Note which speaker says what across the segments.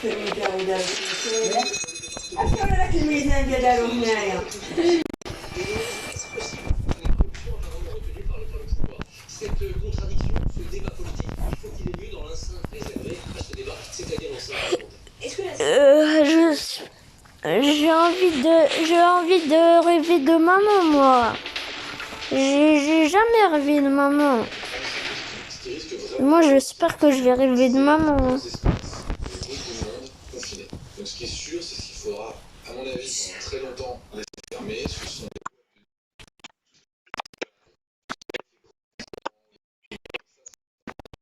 Speaker 1: Cette contradiction, ce débat politique, il faut qu'il ait lieu dans l'enceinte réservée à ce débat, c'est-à-dire l'enceinte parlementaire.
Speaker 2: J'ai envie de rêver de maman, moi. J'ai jamais rêvé de maman. Moi, j'espère que je vais rêver de maman.
Speaker 1: Donc, ce qui est sûr, c'est qu'il faudra, à mon avis, pendant très longtemps, rester fermé. Ce sont des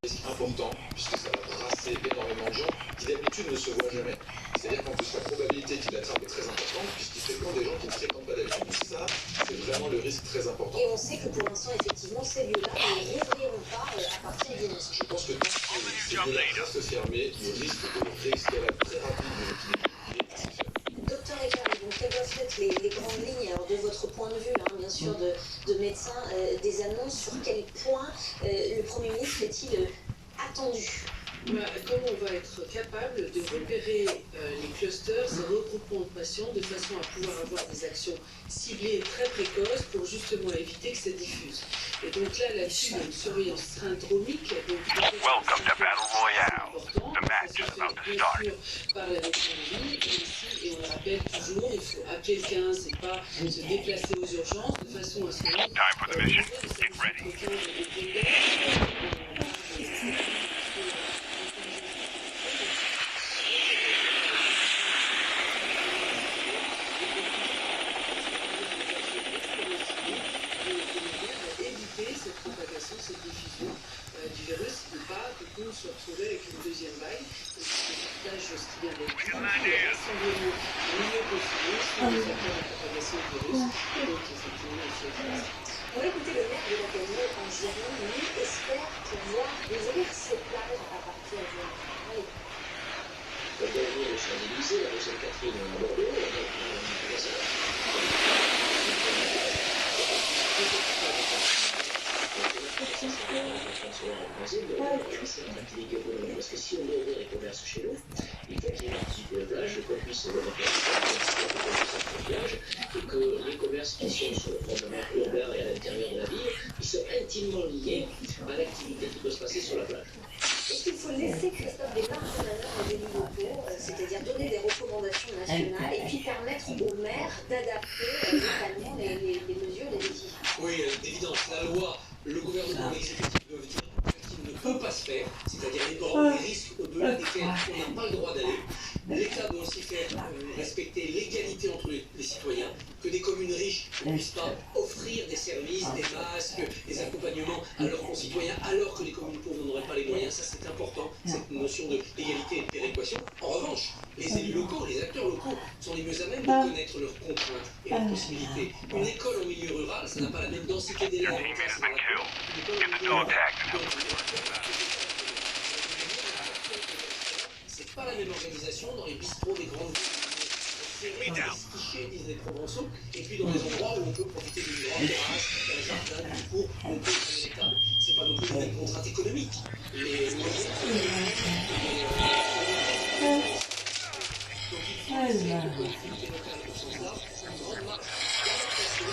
Speaker 1: risques importants, puisque ça va brasser énormément de gens qui d'habitude ne se voient jamais. C'est-à-dire qu'en plus, la probabilité qu'il attrape est très importante, puisqu'il fréquente des gens qui ne fréquentent pas d'habitude. Donc ça, c'est vraiment le risque très important.
Speaker 3: Et on sait que pour l'instant, effectivement, ces lieux-là ne réouvriront pas à partir du 11.
Speaker 1: Je pense que tant que ces lieux-là restent fermés, le risque de réescalade très rapide de l'épidémie est assez faible.
Speaker 3: Docteur Eckhart, donc quelles doivent être les grandes lignes, alors de votre point de vue, hein, bien sûr, de médecin, des annonces, sur quel point le Premier ministre est-il attendu?
Speaker 4: Comment on va être capable de repérer les clusters, ces regroupements de patients, de façon à pouvoir avoir des actions ciblées et très précoces pour justement éviter que ça diffuse. Et donc là-dessus, il y a une surveillance syndromique.
Speaker 5: Welcome to Battle Royale. The match is about to start.
Speaker 4: Par la médecine et on le rappelle toujours, il faut appeler le 15 et pas se déplacer aux urgences de façon à ce que...
Speaker 5: Time for the mission. Get ready.
Speaker 4: Cette propagation, cette diffusion du virus, ne pas du coup se retrouver avec une deuxième vague. Le partage, ce qui vient d'être dit, rassemblement le mieux possible sur les facteurs de propagation du virus. Et donc, effectivement, il faut être.
Speaker 3: On va écouter le maire de la Cagnotte en Gironde, lui espère pouvoir ouvrir ses plages à partir du 11. Allez.
Speaker 6: La Cagnotte est Champs-Élysées, la rue Sainte-Catherine à Bordeaux, parce que si on veut ouvrir les commerces chez nous, il faut qu'il y ait une activité de plage, qu'on puisse développer la plage, et que les commerces qui sont sur le fondement urbain et à l'intérieur de la ville, ils sont intimement liés à l'activité qui peut se passer sur la plage.
Speaker 3: Est-ce qu'il faut laisser, Christophe, des marges de manœuvre aux élus locaux, c'est-à-dire donner des recommandations nationales et puis permettre aux maires d'adapter localement les mesures, les décisions?
Speaker 1: Oui, d'évidence, la loi, le gouvernement et l'exécutif doivent dire ce qui ne peut pas se faire, c'est-à-dire les bornes, les risques au-delà desquels on n'a pas le droit d'aller. L'État doit aussi faire respecter l'égalité entre les citoyens, que des communes riches ne puissent pas offrir des services, des masques, des accompagnements à leurs concitoyens, alors que les communes pauvres n'auraient pas les moyens. Ça, c'est important, cette notion d'égalité et de péréquation. En revanche, les élus locaux, les acteurs locaux sont les mieux à même de connaître leurs contraintes et leurs possibilités. Une école en milieu rural, ça n'a pas la même densité d'élèves.
Speaker 5: Your teammate has been killed. Get the dog tagged.
Speaker 1: C'est pas la même organisation dans les bistrots des grandes villes. Dans les clichés, disent les Provençaux, et puis dans des endroits où on peut profiter d'une grande terrasse, d'un jardin, du cours, où on peut prendre les tables. C'est pas non plus les mêmes contraintes économiques. Les moyens. Donc il faut essayer de collectivité locale au sens large, une grande marge d'adaptation.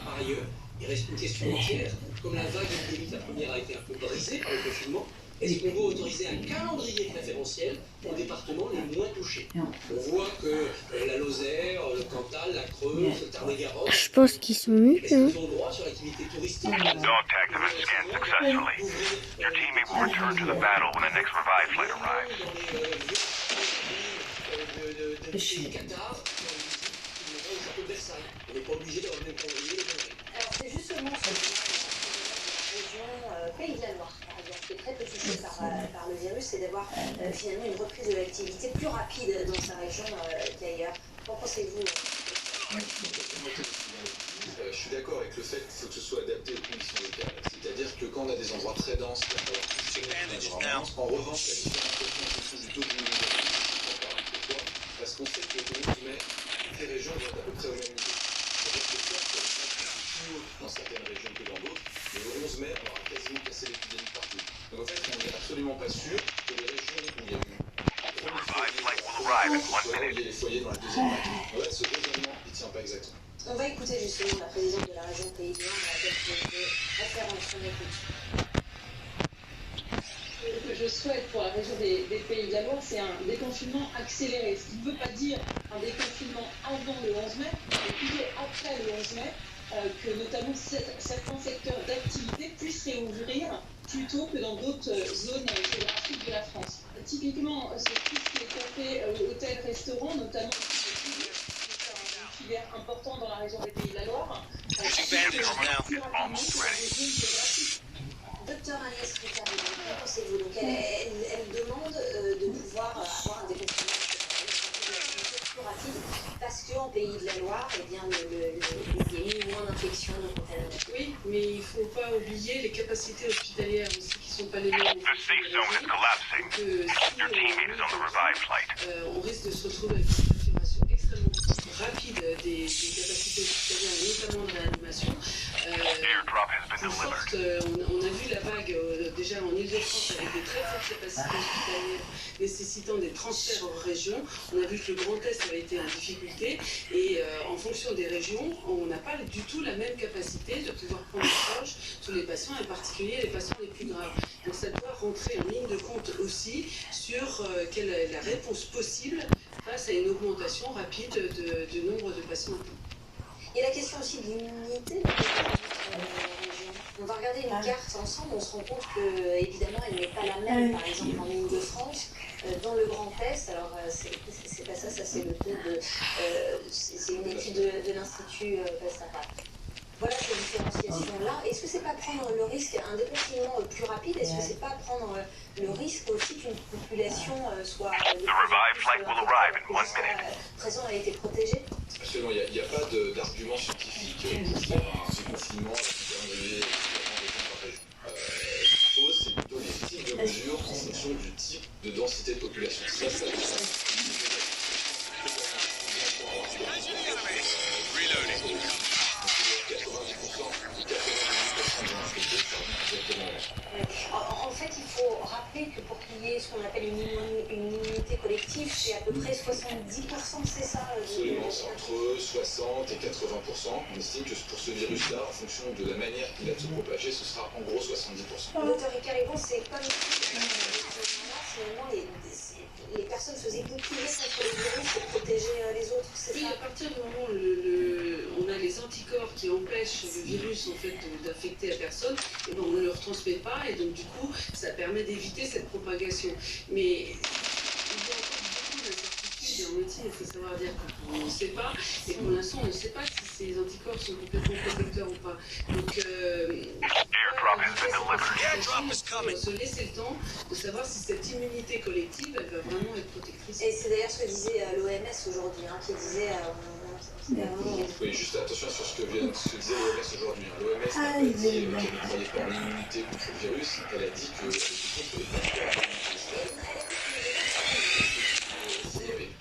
Speaker 1: Par ailleurs, il reste une question entière. Comme la vague épidémique, la première, a été un peu brisée par le confinement, est-ce qu'on va autoriser un calendrier préférentiel aux départements les moins touchés? On voit que la Lozère, le Cantal, la Creuse, le Tarn-et-Garonne...
Speaker 2: Je pense qu'ils sont nuls.
Speaker 1: Est-ce qu'ils ont le droit sur l'activité touristique?
Speaker 5: Dog tags have been scanned successfully. Your teammate will return to the battle when the next revive flight arrives.
Speaker 1: On n'est pas obligé d'avoir le même calendrier.
Speaker 3: Alors c'est justement ce région Pays de la Loire, par exemple, qui est très peu touchée par le virus, c'est d'avoir finalement une reprise de l'activité plus rapide dans sa région qu'ailleurs. Qu'en pensez-vous?
Speaker 1: Je suis d'accord avec le fait qu'il faut que ce soit adapté aux conditions locales. C'est-à-dire que quand on a des endroits très denses, il va falloir fonctionner. En revanche, la différenciation en fonction du taux d'immunité, pourquoi? Parce qu'on sait que les 11 mai, toutes les régions vont être à peu près au même niveau. C'est-à-dire que certes, il y a des gens qui sont plus hauts dans certaines régions que dans d'autres, mais le 11 mai, on aura quasiment cassé l'épidémie partout. Donc en fait, on n'est absolument pas sûr que les régions où il y a eu
Speaker 5: 1 minute.
Speaker 7: les foyers dans la deuxième vague. Ouais, ce raisonnement, il tient pas exactement.
Speaker 3: On va écouter justement la présidente de la région Pays de Loire, à laquelle je vais faire en son écoute.
Speaker 8: Ce que je souhaite pour la région des Pays de la Loire, c'est un déconfinement accéléré. Ce qui ne veut pas dire un déconfinement avant le 11 mai, mais plutôt après le 11 mai, que notamment certains secteurs d'activité puissent réouvrir plus tôt que dans d'autres zones géographiques de la France. Typiquement, c'est tout ce qui est café, hôtel, restaurant, notamment une filière importante dans la région des Pays de la Loire.
Speaker 3: Docteur Agnès Ricard, que pensez-vous? Donc elle demande de pouvoir avoir un déconfinement plus rapide parce qu'en Pays de la Loire, eh bien, il y a eu moins d'infections, de contaminations.
Speaker 4: Oui, mais il ne faut pas oublier les capacités hospitalières aussi qui ne sont pas les mêmes.
Speaker 5: The safe zone is collapsing. Your teammate is on the revived flight.
Speaker 4: On risque de se retrouver avec une saturation extrêmement rapide des capacités hospitalières, notamment de réanimation.
Speaker 5: Airdrop has been delivered.
Speaker 4: On a vu la vague déjà en Ile-de-France avec des très fortes capacités hospitalières nécessitant des transferts hors région. On a vu que le Grand Est avait été en difficulté et en fonction des régions, on n'a pas du tout la même capacité de pouvoir prendre en charge tous les patients, en particulier les patients les plus graves. Donc ça doit rentrer en ligne de compte aussi sur quelle est la réponse possible face à une augmentation rapide du nombre de patients.
Speaker 3: Il y a la question aussi de l'immunité de région. On va regarder une carte ensemble, on se rend compte que évidemment elle n'est pas la même, par exemple en Ile-de-France, dans le Grand Est. Alors c'est pas ça, ça c'est le taux de, c'est une étude de l'Institut Pasteur. Voilà ces différenciations-là. Est-ce que c'est pas prendre le risque, un déconfinement plus rapide, est-ce que c'est pas prendre le risque aussi qu'une population soit présente a été protégée?
Speaker 7: Absolument, il n'y a pas d'argument scientifique pour faire un déconfinement calendrier par région. Ce qu'il faut, c'est plutôt les types de mesures en fonction du type de densité de population. Ça
Speaker 3: En fait, il faut rappeler que pour qu'il y ait ce qu'on appelle une immunité collective, c'est à peu près 70%, c'est ça?
Speaker 7: Absolument, c'est entre 60 et 80%. On estime que pour ce virus-là, en fonction de la manière qu'il a de se propager, ce sera en gros 70%.
Speaker 3: Docteur Ricard, c'est comme si finalement les personnes faisaient bouclier contre le virus pour protéger les autres, c'est
Speaker 4: Oui,
Speaker 3: ça?
Speaker 4: à partir du moment où on a les anticorps qui empêchent le virus en fait d'affecter la personne, et ben on ne le retransmet pas et donc du coup ça permet d'éviter cette propagation. Mais il y a encore beaucoup d'incertitudes et en médecine il faut savoir dire qu'on ne sait pas et pour l'instant on ne sait pas si ces anticorps sont complètement protecteurs ou pas. Donc
Speaker 5: Airdrop has been delivered.
Speaker 4: se laisser le temps de savoir si cette immunité collective elle va vraiment être protectrice.
Speaker 3: Et c'est d'ailleurs ce que disait l'OMS aujourd'hui, qui disait...
Speaker 7: Oui, juste attention sur ce que disait l'OMS aujourd'hui. L'OMS n'a pas dit qu'elle ne croyait pas en l'immunité contre le virus, elle a dit qu'elle était contre les facteurs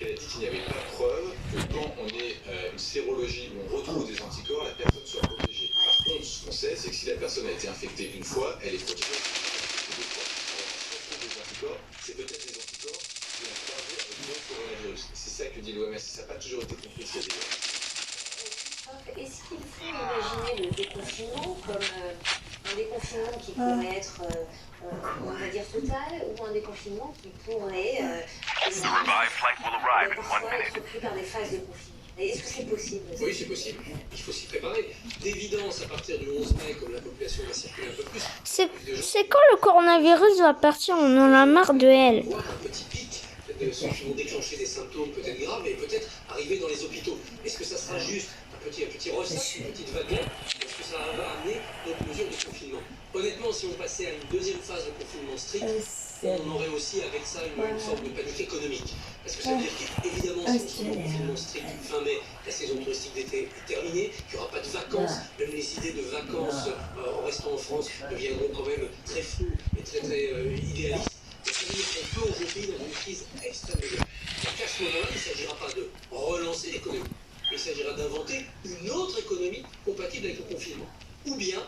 Speaker 7: elle a dit qu'il n'y avait pas de preuve que quand on est une sérologie où on retrouve des anticorps, la personne soit protégée. Par contre, ce qu'on sait, c'est que si la personne a été infectée une fois, elle est protégée deux fois. Alors, si on trouve des anticorps, c'est peut-être des anticorps qui ont servi avec le coronavirus. C'est ça que dit l'OMS. Ça n'a pas toujours été compris.
Speaker 3: Est-ce qu'il faut imaginer le déconfinement comme un déconfinement qui pourrait être, on va dire, total, ou un déconfinement qui pourrait parfois être pris par des phases de confinement? Est-ce que c'est possible?
Speaker 1: Oui, c'est possible. Il faut s'y préparer. D'évidence, à partir du 11 mai, comme la population va circuler un peu plus,
Speaker 2: C'est quand le coronavirus va partir? On en a marre de elle.
Speaker 1: voir un petit pic de ceux qui vont déclencher des symptômes peut-être graves et peut-être arriver dans les hôpitaux. Est-ce que ça sera juste un petit ressac, une petite vague? Est-ce que ça va amener d'autres mesures de confinement? Honnêtement, si on passait à une deuxième phase de confinement strict, on aurait aussi avec ça une forme de panique économique. Parce que ça veut dire qu'évidemment, si on sort en confinement strict fin mai, la saison touristique d'été est terminée, qu'il n'y aura pas de vacances, même les idées de vacances en restant en France deviendront quand même très floues et très idéalistes. Ça veut dire qu'on plonge le pays dans une crise extrêmement grave. Donc à ce moment-là, il ne s'agira pas de relancer l'économie. Il s'agira d'inventer une autre économie compatible avec le confinement. Ou bien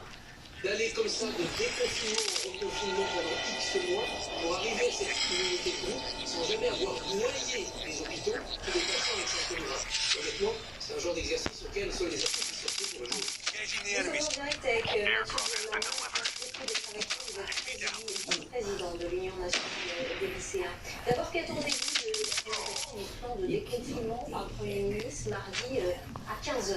Speaker 1: d'aller comme ça de déconfinement en reconfinement pendant X mois pour arriver à cette immunité de groupe sans jamais avoir voir noyer les hôpitaux que des patients avec symptômes graves. Honnêtement, c'est un genre d'exercice auquel seuls les artistes sortis pour le jouer.
Speaker 3: Nous sommes en direct avec Mathieu Blanc, président de l'Union nationale des lycéens. D'abord, qu'attendez-vous de la présentation du plan de déconfinement par le Premier ministre mardi à 15h?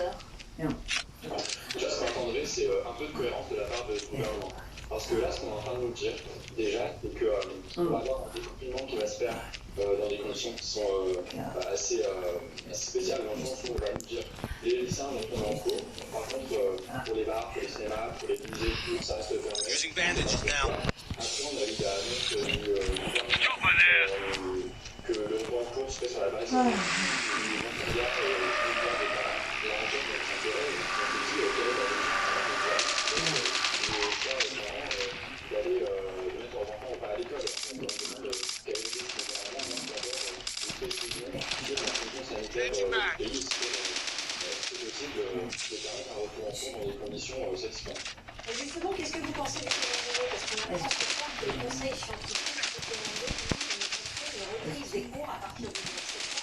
Speaker 9: Déjà, ce qu'on attendrait, c'est un peu de cohérence de la part du gouvernement. Parce que là, ce qu'on est en train de nous dire, déjà, c'est qu'on va avoir un déconfinement qui va se faire dans des conditions qui sont assez spéciales, dans le sens où on va nous dire les lycéens vont tomber en cours. Par contre, pour les bars, pour les cinémas, pour les musées, tout ça reste fermé. Après, on a eu l'annonce du gouvernement que le repos en cours se fait sur la base du milliard de cas. La rencontre de l'intérêt, on se dit quelle est la d'aller mettre leurs enfants ou pas à l'école. On leur demande quelle est les précisions sur la situation sanitaire du pays, si c'est possible de permettre un retour en cours dans des conditions satisfaisantes.
Speaker 3: Justement, qu'est-ce que vous pensez de ce calendrier? Parce qu'on apprend ce soir que le conseil scientifique a recommandé une reprise des cours à partir du mois de septembre.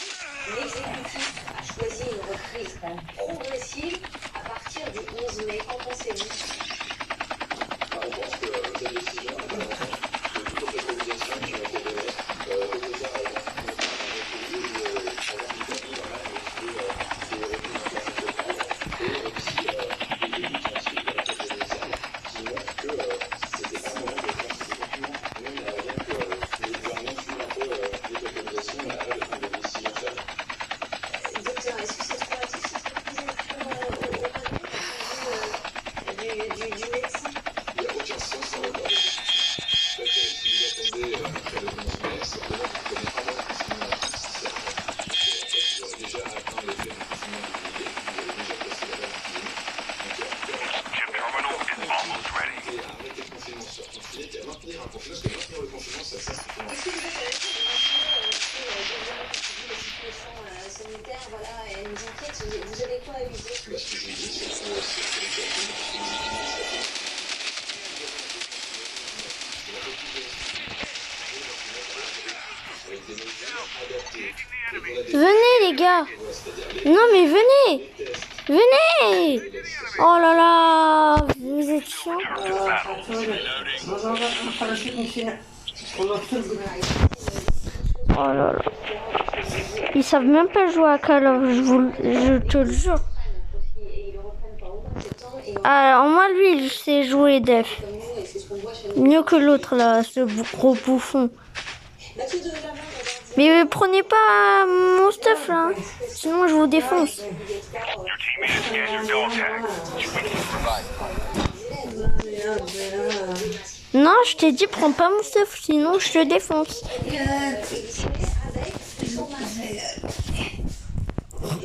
Speaker 3: L'exécutif a choisi une reprise progressive à partir du 11 mai. Qu'en pensez-vous?
Speaker 9: On pense que cette décision est à l'encontre de toutes les préconisations qui ont été données, que ce soit dans notre pays ou dans l'Italie, dans la où c'est repris en place en septembre, et aussi les études scientifiques de la Caisse des lycéens qui montrent que c'était pas le moment de faire ce déconfinement. Nous, on aimerait bien que le gouvernement suive un peu les préconisations et arrête de prendre des décisions seules.
Speaker 3: Docteur, est-ce que c'est trop hâtif cette reprise des cours au mois d'août, du médecin?
Speaker 7: Il n'y a aucun sens dans le bordel. En fait, si vous attendez après le 11 mai, simplement vous prenez un mois de confinement artificiel. En fait, vous aurez déjà atteint l'effet du confinement de juillet, vous avez déjà passé la date limite. Donc, il y a
Speaker 5: Chip terminal is almost ready.
Speaker 7: arrêter le confinement sur confiné, et à maintenir un confinement, parce que maintenir le confinement, ça strictement.
Speaker 3: Est-ce que vous êtes avec nous sur la situation sanitaire, voilà, elle nous inquiète? Vous avez quoi à lui dire?
Speaker 7: Bah, ce que je vous dis, c'est que c'est les calculs, parce que les économistes, ça fait avec des mesures adaptées.
Speaker 2: Venez les gars. Non mais venez. Venez. Oh là là, vous êtes chiants. Oh là là. Ils savent même pas jouer à Call of, je te le jure. Alors moi lui il sait jouer def. Mieux que l'autre là, ce gros bouffon. Mais prenez pas mon stuff là, sinon je vous défonce.
Speaker 5: Your teammate has scanned your dog tag.
Speaker 2: Non, je t'ai dit prends pas mon stuff, sinon je te défonce.
Speaker 9: Déjà,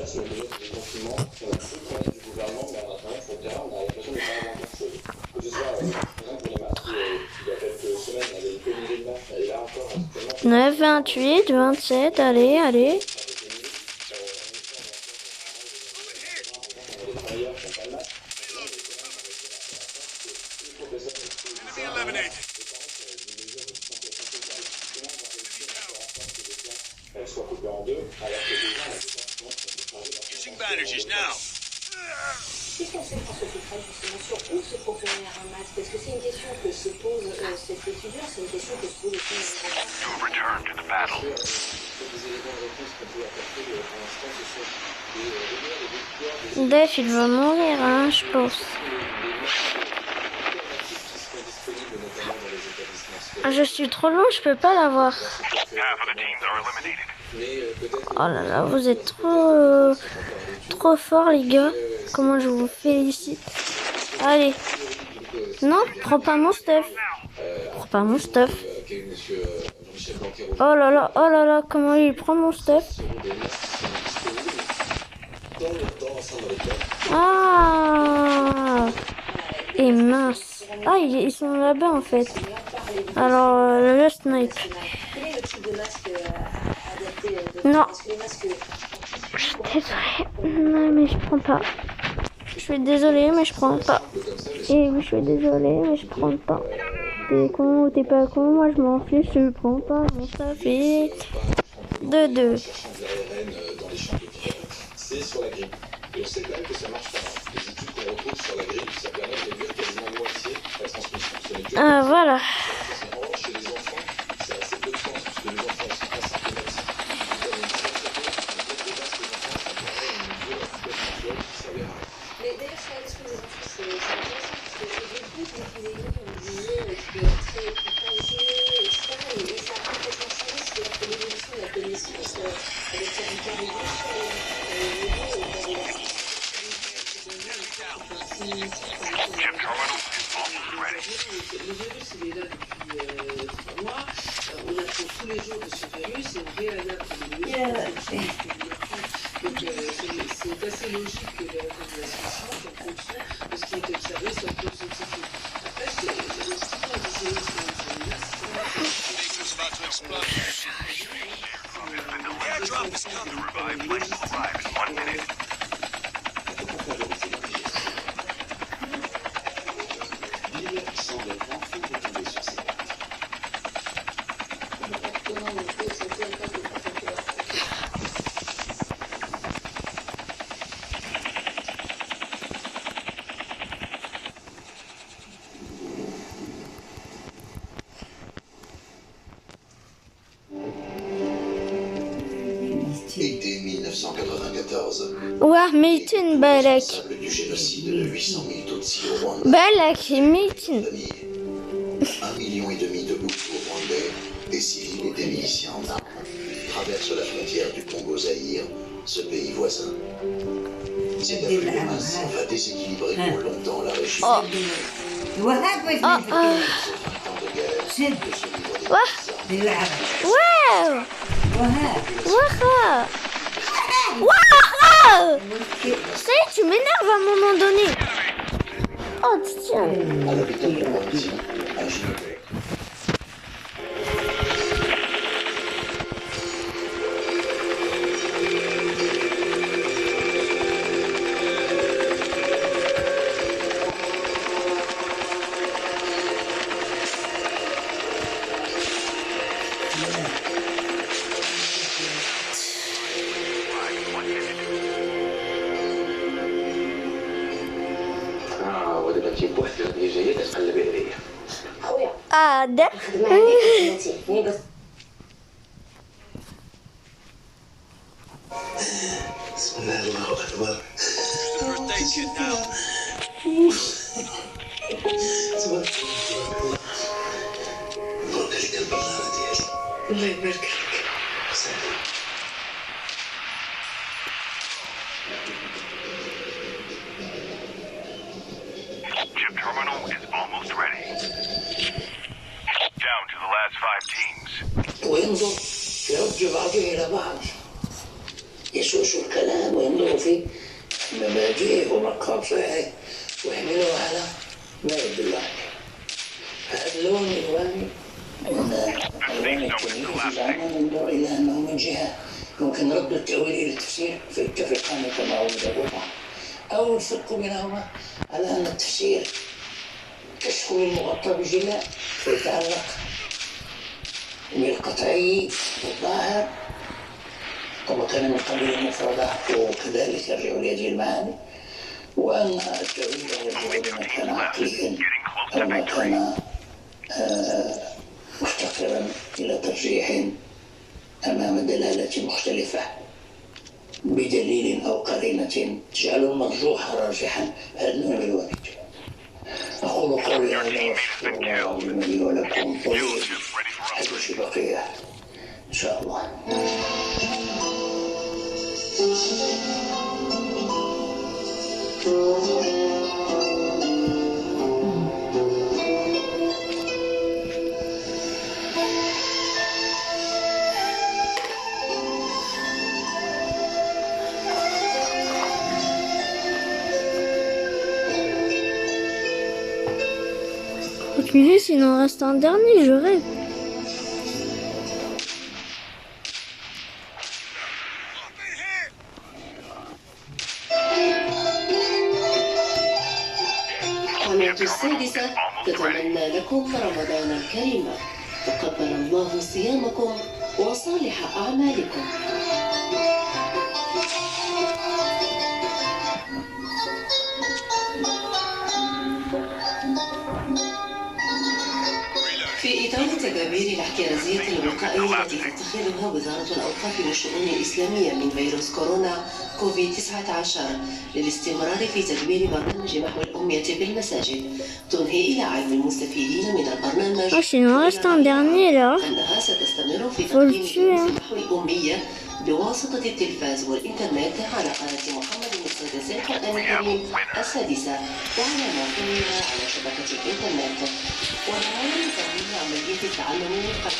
Speaker 9: sur les mesures de déconfinement, c'est un peu du gouvernement, mais en attendant, sur le terrain, on a l'impression de ne pas avoir grand-chose. Que ce soit, par exemple, pour les masques, il y a quelques semaines, on avait une pénurie de masques, et là encore, actuellement,
Speaker 2: 9, 28, 27, allez, allez.
Speaker 9: elle soit coupée en deux, alors que déjà,
Speaker 3: Qu'est-ce qu'on sait pour ce filtrage justement sur où se procurer un masque? Est-ce que c'est une question que se pose cet étudiant? C'est une question que se pose aussi
Speaker 5: You have returned to the battle.
Speaker 7: des éléments de réponse qu'on peut apporter pour l'instant, ce sont des rumeurs, des victoires, des
Speaker 2: Def, il va mourir, hein, je pense. Ah, je suis trop loin, je peux pas l'avoir.
Speaker 5: Half of the teams are eliminated.
Speaker 2: Oh là là, vous êtes trop forts les gars. Comment je vous félicite. Allez. Non, prends pas mon stuff. Prends pas mon stuff. Oh là là, comment il prend mon stuff. Ah. Et mince. Ah, ils sont là-bas en fait. Alors, le snipe.
Speaker 3: Quel est le type de masque adapté
Speaker 2: Non.
Speaker 3: Parce que les masques...
Speaker 2: Je suis désolée. Non, mais je prends pas. Je suis désolée, mais je prends pas. Et oui, je suis désolée, mais je prends pas. T'es con ou t'es pas con, moi je m'en fiche, je prends pas. Bon, ça fait. 2.
Speaker 7: cherchant de l'ARN dans les champs de viande, c'est sur la grippe. Et on sait quand même que ça marche pas. Les études qu'on retrouve sur la grippe, ça permet de réduire quasiment moitié la transmission. Ce n'est que
Speaker 2: Ah, voilà.
Speaker 7: en revanche, chez les enfants, ça a assez peu de sens, puisque les enfants sont asymptomatiques. Comme on dit très peu, on peut débattre les enfants, ça paraît une mesure efficace qui s'avère.
Speaker 3: Mais d'ailleurs, sur la question des enfants, c'est intéressant parce que au début, quand on est venu, on disait qu'il est très contagieux, etc. Et ça a complètement changé, c'est-à-dire que l'évolution de la connaissance avec sa vulgarisation,
Speaker 5: Chip terminal is almost ready.
Speaker 4: Le virus, il est là depuis 3 mois. On apprend tous les jours de ce virus et on réadapte les mesures. Donc c'est assez logique que les recommandations changent en fonction de ce qui est observé sur le plan scientifique. Après, c'est l'institut a décidé sur les menaces.
Speaker 5: The airdrop is coming. The revived flight will arrive in 1 minute.
Speaker 9: Été 1994.
Speaker 2: Ouais, Milton بالك.
Speaker 9: Responsable du génocide de 800 000 Tutsis au Rwanda.
Speaker 2: بالك Milton.
Speaker 9: 1,5 million de Hutus rwandais, des civils et des miliciens en armes, traversent la frontière du Congo-Zaïre, ce pays voisin. Cette afflux de masse va déséquilibrer pour longtemps la région.
Speaker 2: Oh.
Speaker 9: Ce 20 ans de guerre, de ce livre des
Speaker 2: واو واخا واخا Ça y est, tu m'énerves à un moment donné. Oh tiens.
Speaker 9: à l'hôpital de Rwanda, à Genève. ولما تجيب وحدة جيدة تقلبي عليها.
Speaker 3: خويا
Speaker 2: Ah, ده.
Speaker 3: خدمة عليك خدمتي بس
Speaker 9: بسم الله الله أكبر. تبارك الله. مبروك عليك البلارة ديالي.
Speaker 4: الله يبارك فيك.
Speaker 5: Chip terminal is almost ready. Down to the last 5 teams.
Speaker 6: وينظر يرد بعضه إلى بعض يسوسوا الكلام وينظروا في مبادئه ومقاصده ويحملوا على ما يدل عليه. هذا اللون الواني من ألوان التمييز زعما ننظر إلى أنه من جهة يمكن رد التأويل إلى التفسير فيتفقان كما وجدوا أو الفرق بينهما على أن التفسير كشف المغطى بجلاء فيتعلق بالقطعي والظاهر كما كان من قبل المفردات وكذلك يرجع لهذه المعاني وأن التأويل يرجع لما كان عقليا أو ما كان مفتقرا إلى ترجيح أمام دلالة مختلفة بدليل أو قرينة تجعل المرجوح راجحا هذا النوع من الوانج. أقول قولي هذا واستغفر الله العظيم لي ولكم حدث بقية إن شاء الله.
Speaker 2: Continuez, s'il en reste un dernier, je rêve.
Speaker 8: قناة السادسة تتمنى لكم رمضانا كريما تقبل الله صيامكم
Speaker 10: وصالح أعمالكم. في إطار التدابير الاحترازية الوقائية التي تتخذها وزارة الأوقاف والشؤون الإسلامية من فيروس كورونا كوفيد-19 للاستمرار في تدوير برنامج محو الأمية بالمساجد، تنهي إلى علم المستفيدين من البرنامج أنها ستستمر في تقديم محو الأمية بواسطة التلفاز والإنترنت على قناة محمد السادس القرآن الكريم السادسة وعلى موقعها على شبكة الإنترنت. ونحاول تنظيم عملية التعلم وفق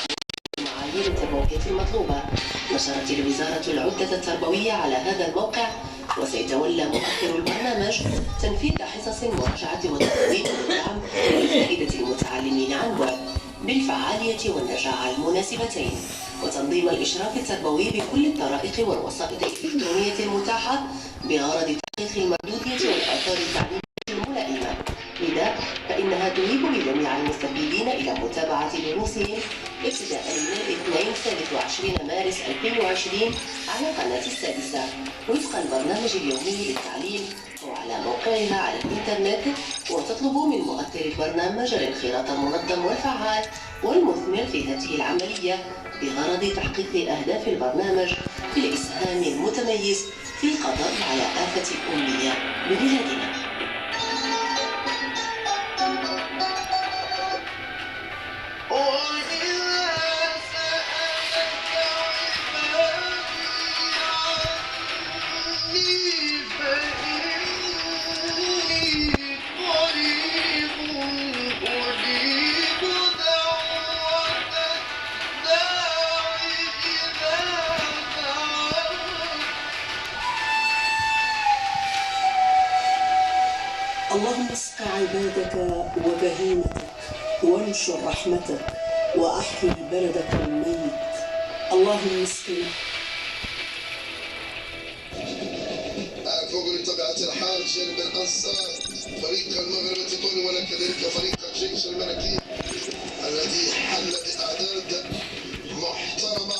Speaker 10: المعايير التربوية المطلوبة. نشرت الوزارة العدة التربوية على هذا الموقع، وسيتولى مؤخر البرنامج تنفيذ حصص المراجعة والتقويم والدعم لفائدة المتعلمين عن بعد بالفعالية والنجاعة المناسبتين، وتنظيم الإشراف التربوي بكل الطرائق والوسائط الإلكترونية المتاحة بغرض تحقيق المردودية والآثار التعليمية الملائمة. لذا فإنها تهيب بجميع المستفيدين إلى متابعة دروسهم ابتداء من الاثنين 23 مارس 2020 على قناة السادسة وفق البرنامج اليومي للتعليم وعلى موقعها على الإنترنت، وتطلب من مؤثر البرنامج الانخراط المنظم والفعال والمثمر في هذه العملية بغرض تحقيق أهداف البرنامج في الإسهام المتميز في القضاء على آفة الأمية ببلادنا.
Speaker 11: اللهم اسق عبادك وبهيمتك وانشر رحمتك وأحيي بلدك الميت. اللهم اسقنا.
Speaker 12: فوق طبيعة الحال جانب الأنصار فريق المغرب التطوري وكذلك فريق الجيش الملكي الذي حل بأعداد محترمة